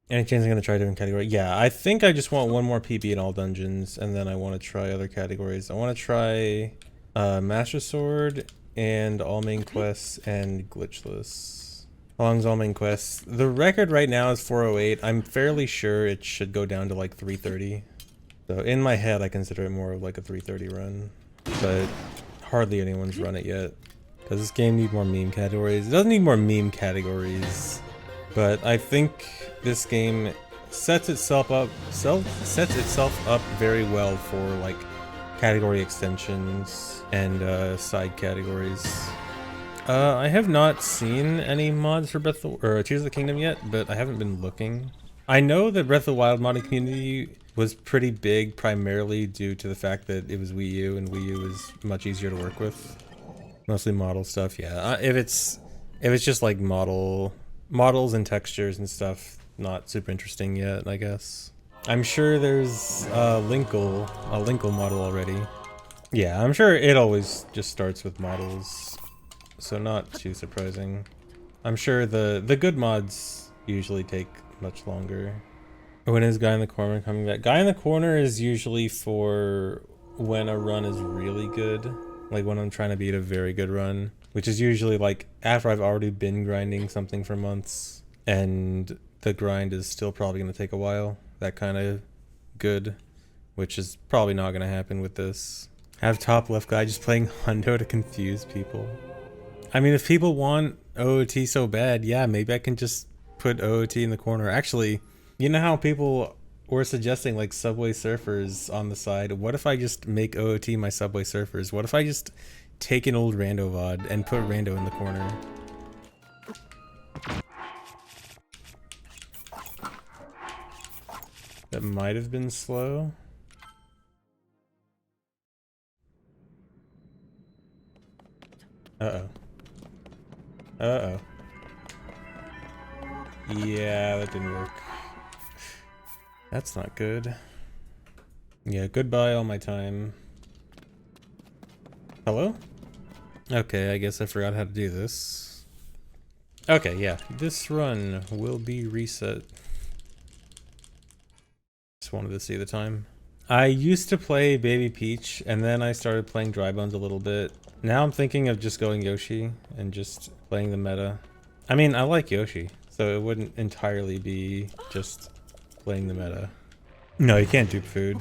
Any chance I'm gonna try a different category? Yeah, I think I just want one more PB in all dungeons, and then I want to try other categories. I want to try Master Sword and all main quests and glitchless. How long's all main quests? The record right now is 408. I'm fairly sure it should go down to like 330. So in my head, I consider it more of like a 330 run, but hardly anyone's run it yet. Does this game need more meme categories? It doesn't need more meme categories, but I think this game sets itself up very well for like category extensions and side categories. I have not seen any mods for Tears of the Kingdom yet, but I haven't been looking. I know that Breath of the Wild modding community was pretty big, primarily due to the fact that it was Wii U, and Wii U is much easier to work with. Mostly model stuff, yeah. If it's just like models and textures and stuff, not super interesting yet, I guess. I'm sure there's a Linkle model already. Yeah, I'm sure it always just starts with models, so not too surprising. I'm sure the good mods usually take much longer. When is Guy in the Corner coming back? Guy in the Corner is usually for when a run is really good. Like when I'm trying to beat a very good run, which is usually like after I've already been grinding something for months and the grind is still probably going to take a while. That kind of good, which is probably not going to happen with this. Have top left guy just playing Hundo to confuse people. I mean, if people want OOT so bad, yeah, maybe I can just put OOT in the corner. Actually, you know how people were suggesting like Subway Surfers on the side? What if I just make OOT my Subway Surfers? What if I just take an old Rando VOD and put Rando in the corner? That might have been slow. Uh-oh. Uh-oh. Yeah, that didn't work. That's not good. Yeah, goodbye all my time. Hello? Okay, I guess I forgot how to do this. Okay, yeah, this run will be reset. Just wanted to see the time. I used to play Baby Peach, and then I started playing Dry Bones a little bit. Now I'm thinking of just going Yoshi and just playing the meta. I mean, I like Yoshi, so it wouldn't entirely be just playing the meta. No, you can't dupe food.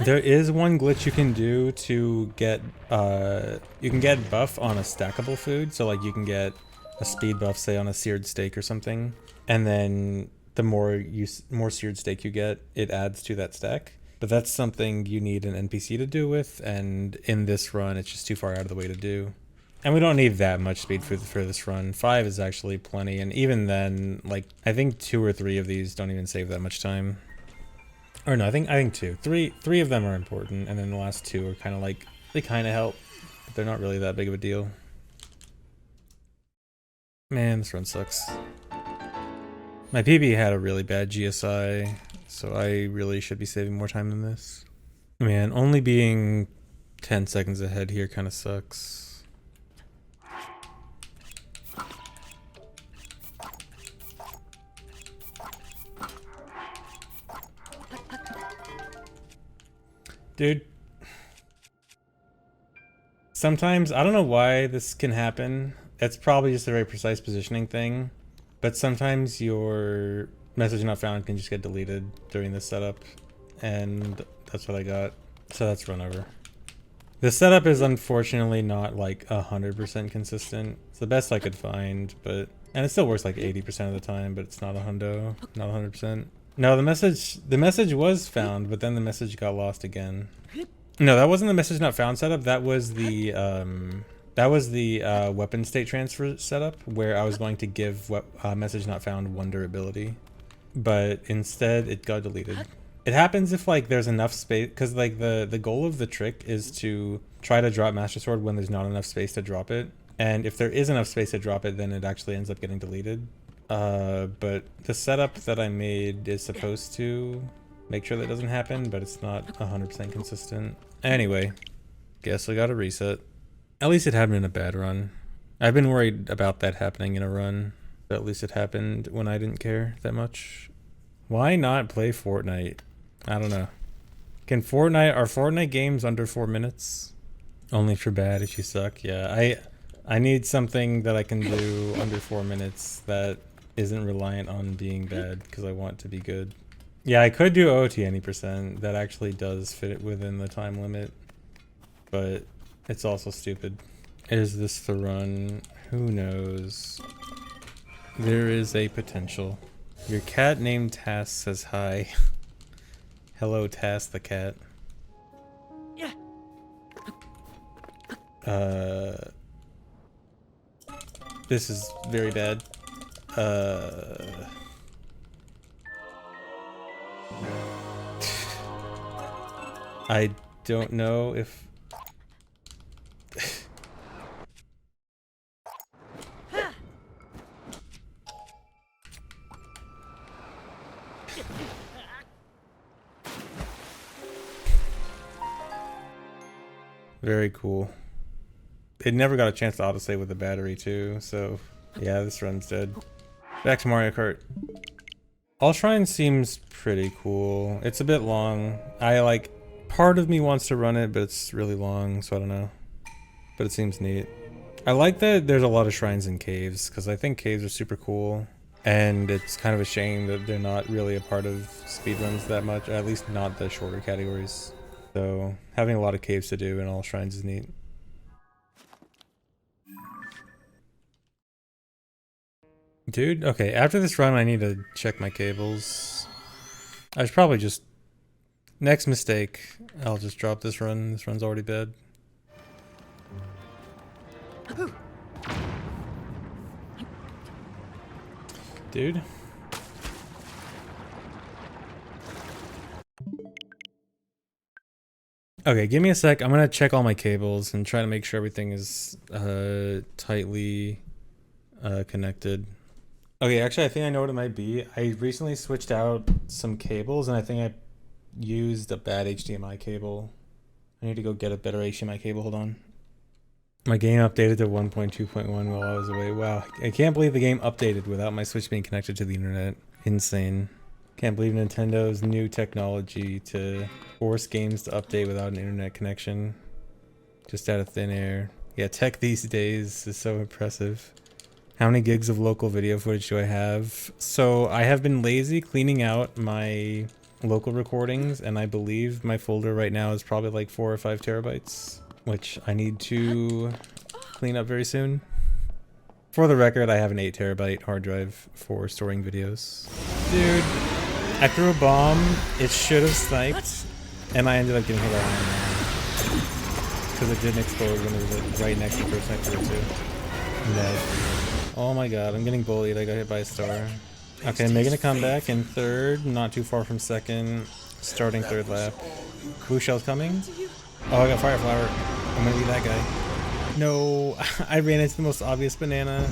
There is one glitch you can do to get, you can get buff on a stackable food. So like you can get a speed buff, say on a seared steak or something. And then the more seared steak you get, it adds to that stack. But that's something you need an NPC to do with. And in this run, it's just too far out of the way to do. And we don't need that much speed food for this run. 5 is actually plenty. And even then, like, I think 2 or 3 of these don't even save that much time. Or no, I think 2. Three of them are important, and then the last 2 are kind of like, they kind of help, but they're not really that big of a deal. Man, this run sucks. My PB had a really bad GSI, so I really should be saving more time than this. Man, only being 10 seconds ahead here kind of sucks. Dude. Sometimes, I don't know why this can happen. It's probably just a very precise positioning thing. But sometimes your message not found can just get deleted during this setup. And that's what I got. So that's run over. The setup is unfortunately not like 100% consistent. It's the best I could find, but... And it still works like 80% of the time, but it's not a hundo. Not 100%. No, the message was found, but then the message got lost again. No, that wasn't the message not found setup. That was the weapon state transfer setup where I was going to give message not found 1 durability, but instead it got deleted. It happens if like there's enough space, because like the goal of the trick is to try to drop Master Sword when there's not enough space to drop it, and if there is enough space to drop it, then it actually ends up getting deleted. But the setup that I made is supposed to make sure that doesn't happen, but it's not 100% consistent. Anyway, guess I gotta reset. At least it happened in a bad run. I've been worried about that happening in a run, but at least it happened when I didn't care that much. Why not play Fortnite? I don't know. Are Fortnite games under 4 minutes? Only for bad if you suck. Yeah, I need something that I can do under 4 minutes that isn't reliant on being bad because I want to be good. Yeah, I could do OT any percent. That actually does fit it within the time limit, but it's also stupid. Is this the run? Who knows? There is a potential. Your cat named Tass says hi. Hello, Tass the cat. This is very bad. I don't know if... Very cool. It never got a chance to autosave with the battery too, so yeah, this run's dead. Back to Mario Kart. All Shrine seems pretty cool. It's a bit long. Part of me wants to run it, but it's really long, so I don't know. But it seems neat. I like that there's a lot of shrines in caves, because I think caves are super cool. And it's kind of a shame that they're not really a part of speedruns that much, at least not the shorter categories. So having a lot of caves to do in all shrines is neat. Dude, okay, after this run I need to check my cables. I should probably just... Next mistake, I'll just drop this run. This run's already bad. Dude. Okay, give me a sec. I'm gonna check all my cables and try to make sure everything is tightly connected. Okay, actually I think I know what it might be. I recently switched out some cables and I think I used a bad HDMI cable. I need to go get a better HDMI cable. Hold on. My game updated to 1.2.1 while I was away. Wow, I can't believe the game updated without my Switch being connected to the internet. Insane. Can't believe Nintendo's new technology to force games to update without an internet connection. Just out of thin air. Yeah, tech these days is so impressive. How many gigs of local video footage do I have? So I have been lazy cleaning out my local recordings, and I believe my folder right now is probably like 4 or 5 terabytes, which I need to clean up very soon. For the record, I have an 8 terabyte hard drive for storing videos. Dude, I threw a bomb, it should have sniped, and I ended up getting hit by one. Because it didn't explode when it was right next to the first sniper too. Dead. Oh my god, I'm getting bullied, I got hit by a star. Okay, making a comeback in third, not too far from second, starting third lap. Blue shell's coming. Oh, I got fire flower. I'm gonna be that guy. No, I ran into the most obvious banana.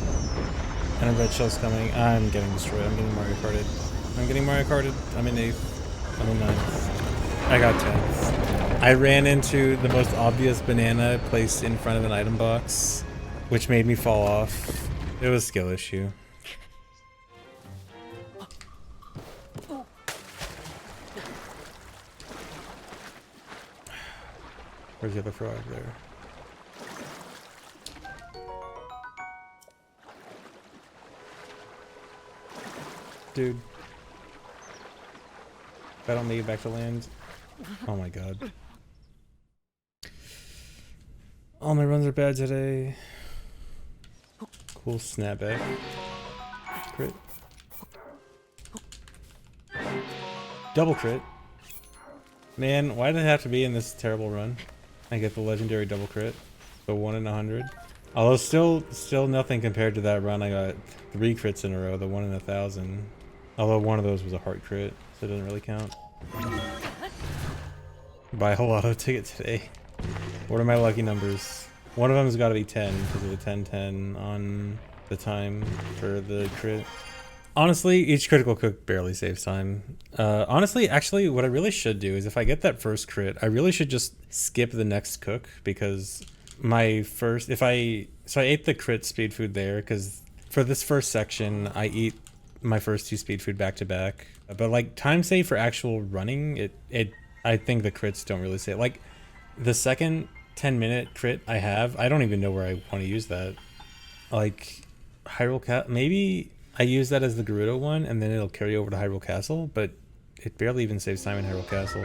And a red shell's coming. I'm getting destroyed. I'm getting Mario Karted. I'm getting Mario Karted. I'm in 8th. I'm in 9th. I got 10th. I ran into the most obvious banana placed in front of an item box, which made me fall off. It was a skill issue. Where's the other frog there? Dude. If I don't make it back to land. Oh my god. All my runs are bad today. Cool snapback. Crit. Double crit. Man, why did it have to be in this terrible run? I get the legendary double crit. So 1 in 100. Although still nothing compared to that run. I got 3 crits in a row, the 1 in 1,000. Although one of those was a heart crit, so it doesn't really count. Buy a whole auto ticket today. What are my lucky numbers? One of them's got to be 10 because of the 10-10 on the time for the crit. Honestly, each critical cook barely saves time. Honestly, actually, what I really should do is if I get that first crit, I really should just skip the next cook because my first, so I ate the crit speed food there because for this first section, I eat my first 2 speed food back to back. But like time save for actual running, I think the crits don't really say it. Like the second 10-minute crit I have, I don't even know where I want to use that. Like Hyrule Castle, maybe I use that as the Gerudo one and then it'll carry over to Hyrule Castle, but it barely even saves time in Hyrule Castle.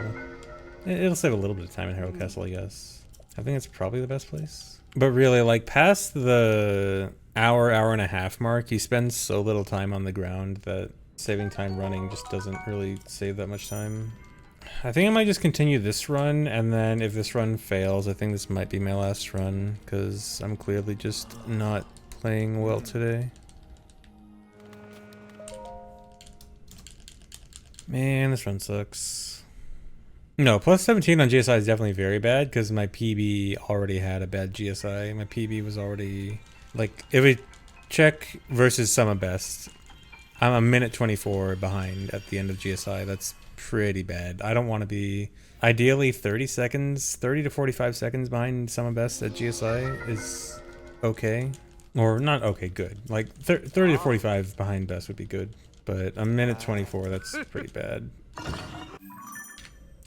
It'll save a little bit of time in Hyrule Castle, I guess. I think it's probably the best place. But really, like past the hour and a half mark, you spend so little time on the ground that saving time running just doesn't really save that much time. I think I might just continue this run, and then if this run fails, I think this might be my last run, because I'm clearly just not playing well today. Man, this run sucks. No, plus 17 on GSI is definitely very bad, because my PB already had a bad GSI. My PB was already, like, if we check versus Summer Best, I'm a minute 24 behind at the end of GSI. That's pretty bad. I don't want to be, ideally 30 to 45 seconds behind Summer Best at GSI is okay. Or not okay, good. Like 30 to 45 behind Best would be good. But a minute 24, that's pretty bad.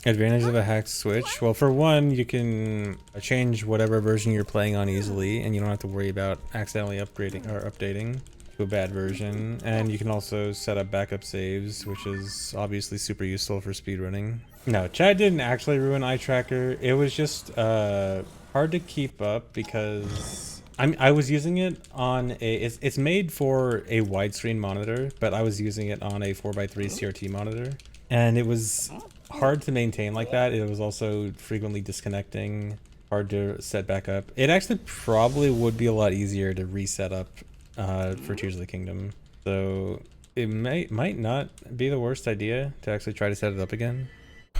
Advantage of a hacked switch. Well, for one, you can change whatever version you're playing on easily, and you don't have to worry about accidentally upgrading or updating to a bad version. And you can also set up backup saves, which is obviously super useful for speedrunning. No, Chad didn't actually ruin eye tracker. It was just hard to keep up because I was using it on a, it's made for a widescreen monitor, but I was using it on a 4x3 CRT monitor, and it was hard to maintain like that. It was also frequently disconnecting, hard to set back up. It actually probably would be a lot easier to reset up for Tears of the Kingdom. So it might not be the worst idea to actually try to set it up again.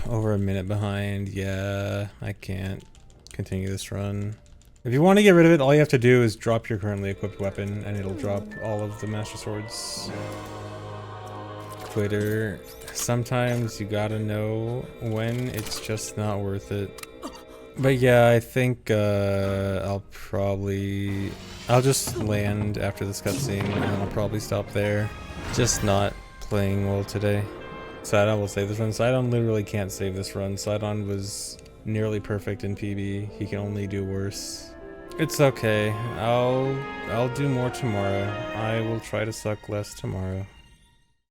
Over a minute behind. Yeah, I can't continue this run. If you want to get rid of it, all you have to do is drop your currently equipped weapon and it'll drop all of the Master Swords. Quitter. Sometimes you gotta know when it's just not worth it. But yeah, I think I'll just land after this cutscene and I'll probably stop there. Just not playing well today. Sidon will save this run. Sidon literally can't save this run. Sidon was nearly perfect in PB. He can only do worse. It's okay. I'll do more tomorrow. I will try to suck less tomorrow.